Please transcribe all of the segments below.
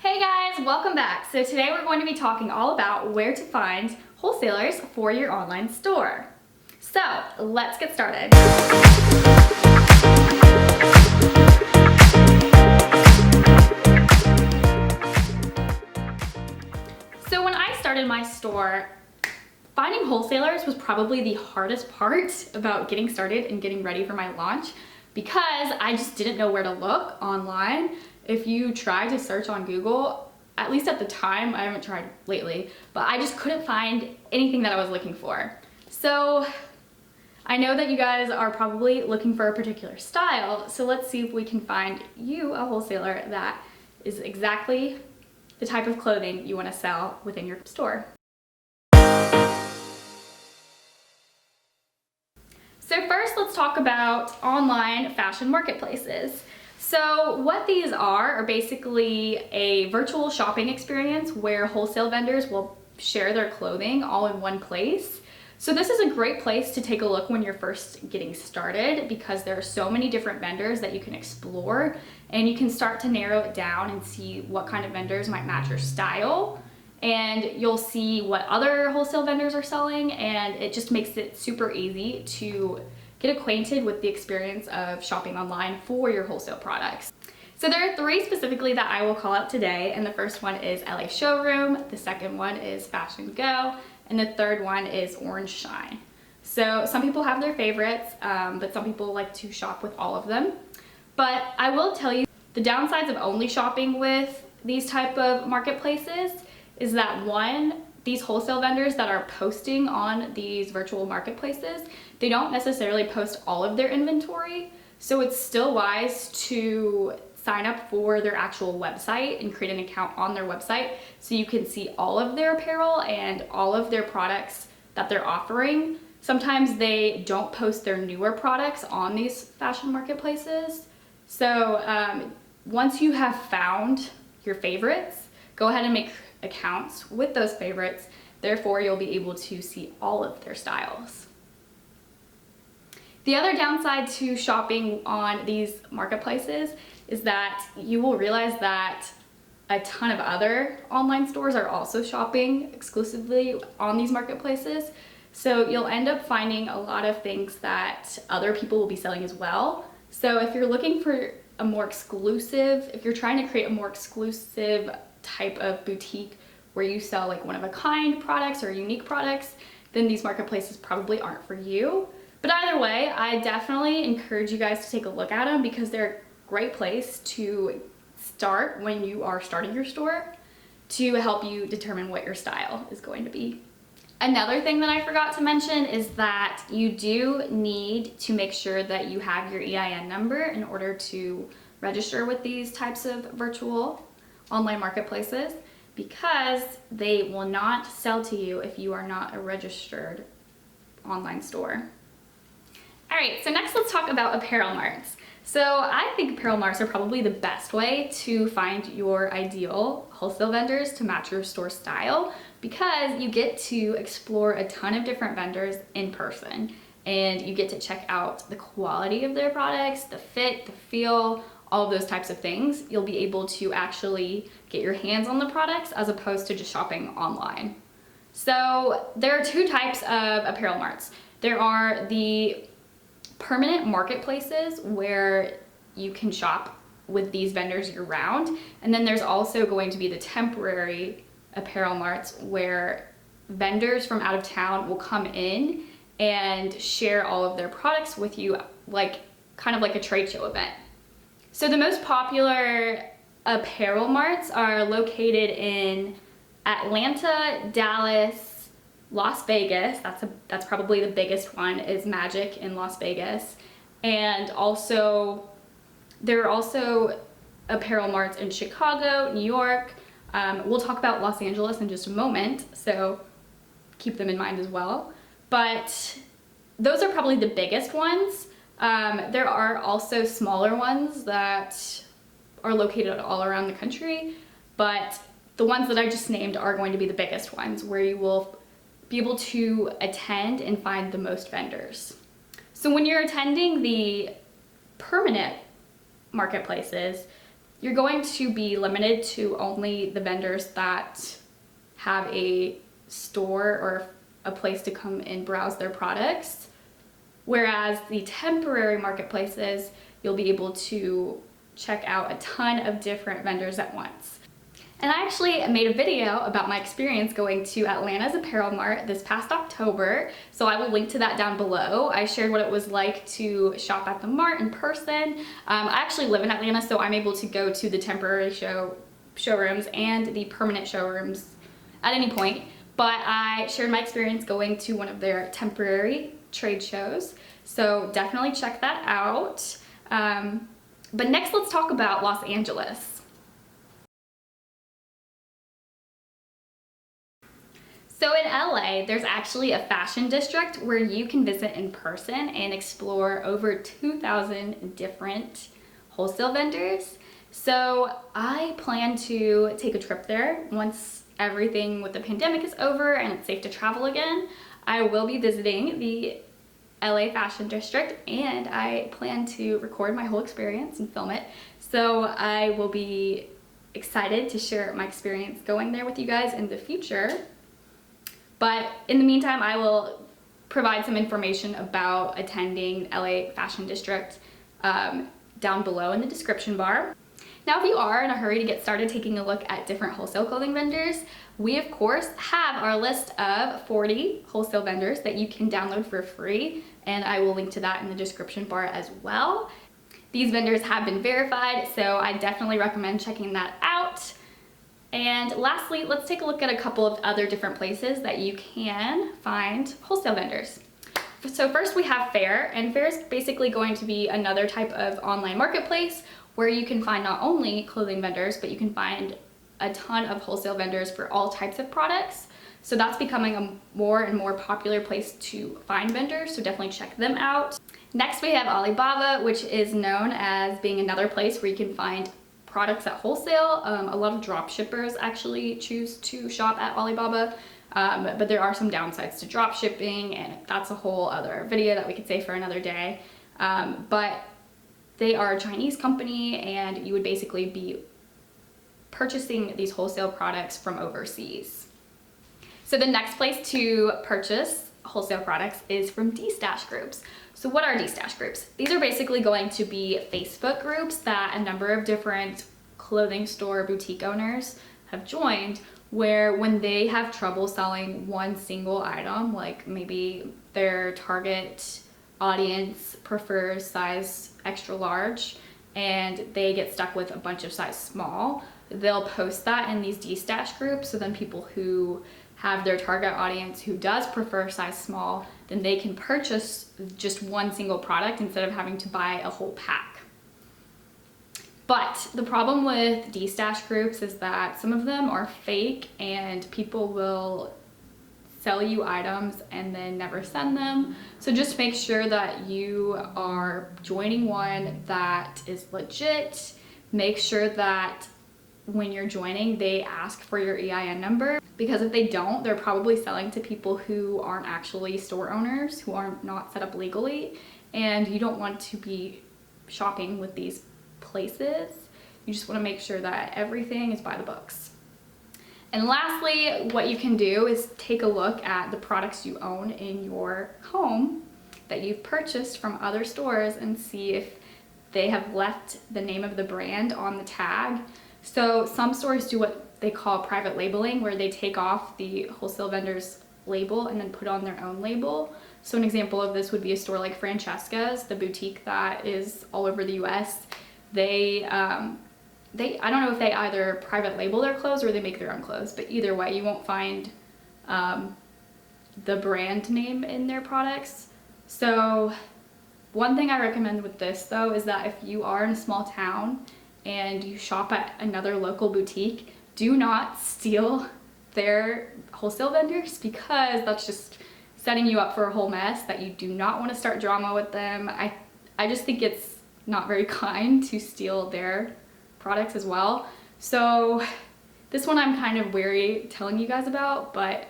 Hey guys, welcome back. So today we're going to be talking all about where to find wholesalers for your online store. So let's get started. So when I started my store, finding wholesalers was probably the hardest part about getting started and getting ready for my launch because I just didn't know where to look online. If you try to search on Google, at least at the time, I haven't tried lately, but I just couldn't find anything that I was looking for. So I know that you guys are probably looking for a particular style, so let's see if we can find you a wholesaler that is exactly the type of clothing you want to sell within your store. So first, let's talk about online fashion marketplaces. So what these are basically a virtual shopping experience where wholesale vendors will share their clothing all in one place. So this is a great place to take a look when you're first getting started because there are so many different vendors that you can explore and you can start to narrow it down and see what kind of vendors might match your style. And you'll see what other wholesale vendors are selling, and it just makes it super easy to get acquainted with the experience of shopping online for your wholesale products. So there are three specifically that I will call out today, and the first one is LA Showroom, the second one is FashionGo, and the third one is Orangeshine. So some people have their favorites, but some people like to shop with all of them. But I will tell you, the downsides of only shopping with these type of marketplaces is that one, these wholesale vendors that are posting on these virtual marketplaces, they don't necessarily post all of their inventory. So it's still wise to sign up for their actual website and create an account on their website so you can see all of their apparel and all of their products that they're offering. Sometimes they don't post their newer products on these fashion marketplaces. So once you have found your favorites, go ahead and make accounts with those favorites. Therefore, you'll be able to see all of their styles. The other downside to shopping on these marketplaces is that you will realize that a ton of other online stores are also shopping exclusively on these marketplaces. So you'll end up finding a lot of things that other people will be selling as well. So if you're looking for a more exclusive, if you're trying to create a more exclusive type of boutique where you sell like one-of-a-kind products or unique products, then these marketplaces probably aren't for you. But either way, I definitely encourage you guys to take a look at them because they're a great place to start when you are starting your store to help you determine what your style is going to be. Another thing that I forgot to mention is that you do need to make sure that you have your EIN number in order to register with these types of virtual online marketplaces because they will not sell to you if you are not a registered online store. All right, so next let's talk about apparel marts. So I think apparel marts are probably the best way to find your ideal wholesale vendors to match your store style because you get to explore a ton of different vendors in person and you get to check out the quality of their products, the fit, the feel, all of those types of things. You'll be able to actually get your hands on the products as opposed to just shopping online. So there are two types of apparel marts. There are the permanent marketplaces where you can shop with these vendors year-round, and then there's also going to be the temporary apparel marts where vendors from out of town will come in and share all of their products with you, like kind of like a trade show event. So the most popular apparel marts are located in Atlanta, Dallas, Las Vegas. That's probably the biggest one, is Magic in Las Vegas. And also, there are also apparel marts in Chicago, New York. We'll talk about Los Angeles in just a moment, so keep them in mind as well. But those are probably the biggest ones. There are also smaller ones that are located all around the country, but the ones that I just named are going to be the biggest ones where you will be able to attend and find the most vendors. So when you're attending the permanent marketplaces, you're going to be limited to only the vendors that have a store or a place to come and browse their products. Whereas the temporary marketplaces, you'll be able to check out a ton of different vendors at once. And I actually made a video about my experience going to Atlanta's Apparel Mart this past October, so I will link to that down below. I shared what it was like to shop at the mart in person. I actually live in Atlanta, so I'm able to go to the temporary showrooms and the permanent showrooms at any point, but I shared my experience going to one of their temporary trade shows, so definitely check that out. But next, let's talk about Los Angeles. So in LA, there's actually a fashion district where you can visit in person and explore over 2,000 different wholesale vendors. So I plan to take a trip there once everything with the pandemic is over and it's safe to travel again. I will be visiting the LA fashion district and I plan to record my whole experience and film it. So I will be excited to share my experience going there with you guys in the future. But in the meantime, I will provide some information about attending LA Fashion District down below in the description bar. Now, if you are in a hurry to get started taking a look at different wholesale clothing vendors, we of course have our list of 40 wholesale vendors that you can download for free, and I will link to that in the description bar as well. These vendors have been verified, so I definitely recommend checking that out. And lastly, let's take a look at a couple of other different places that you can find wholesale vendors. So first we have Faire, and Faire is basically going to be another type of online marketplace where you can find not only clothing vendors, but you can find a ton of wholesale vendors for all types of products. So that's becoming a more and more popular place to find vendors, so definitely check them out. Next we have Alibaba, which is known as being another place where you can find products at wholesale. A lot of drop shippers actually choose to shop at Alibaba, but there are some downsides to drop shipping, and that's a whole other video that we could say for another day. But they are a Chinese company, and you would basically be purchasing these wholesale products from overseas. So the next place to purchase wholesale products is from D-stash groups. So what are D-stash groups? These are basically going to be Facebook groups that a number of different clothing store boutique owners have joined, where when they have trouble selling one single item, like maybe their target audience prefers size extra large and they get stuck with a bunch of size small, they'll post that in these D-stash groups, so then people who have their target audience who does prefer size small, then they can purchase just one single product instead of having to buy a whole pack. But the problem with D-stash groups is that some of them are fake and people will sell you items and then never send them. So just make sure that you are joining one that is legit. Make sure that when you're joining, they ask for your EIN number, because if they don't, they're probably selling to people who aren't actually store owners, who are not set up legally, and you don't want to be shopping with these places. You just want to make sure that everything is by the books. And lastly, what you can do is take a look at the products you own in your home that you've purchased from other stores and see if they have left the name of the brand on the tag. So some stores do what they call private labeling, where they take off the wholesale vendor's label and then put on their own label. So an example of this would be a store like Francesca's, the boutique that is all over the US. I don't know if they either private label their clothes or they make their own clothes, but either way, you won't find the brand name in their products. So one thing I recommend with this though is that if you are in a small town and you shop at another local boutique, do not steal their wholesale vendors, because that's just setting you up for a whole mess that you do not want to start drama with them. I just think it's not very kind to steal their products as well. So this one I'm kind of wary telling you guys about, but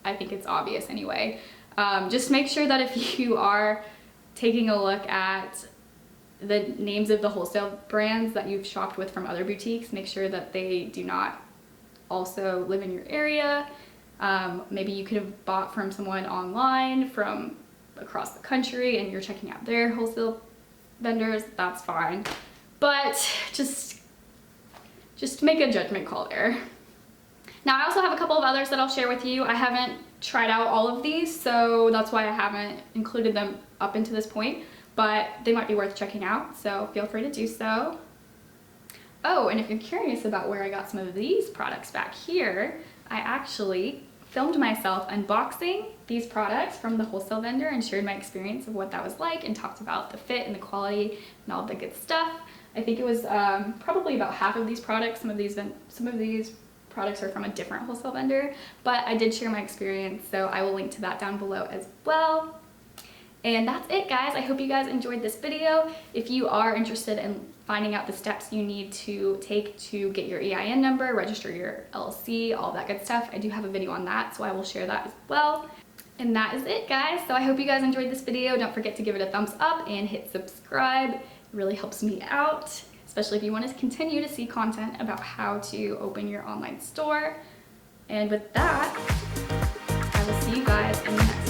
I think it's obvious anyway. Just make sure that if you are taking a look at the names of the wholesale brands that you've shopped with from other boutiques. Make sure that they do not also live in your area. Maybe you could have bought from someone online from across the country and you're checking out their wholesale vendors. That's fine, but just make a judgment call there. Now I also have a couple of others that I'll share with you. I haven't tried out all of these, so that's why I haven't included them up into this point, but they might be worth checking out, so feel free to do so. Oh, and if you're curious about where I got some of these products back here, I actually filmed myself unboxing these products from the wholesale vendor and shared my experience of what that was like and talked about the fit and the quality and all the good stuff. I think it was probably about half of these products. Some of these products are from a different wholesale vendor, but I did share my experience, so I will link to that down below as well. And that's it, guys. I hope you guys enjoyed this video. If you are interested in finding out the steps you need to take to get your EIN number, register your LLC, all that good stuff, I do have a video on that, so I will share that as well. And that is it, guys. So I hope you guys enjoyed this video. Don't forget to give it a thumbs up and hit subscribe. It really helps me out, especially if you want to continue to see content about how to open your online store. And with that, I will see you guys in the next video.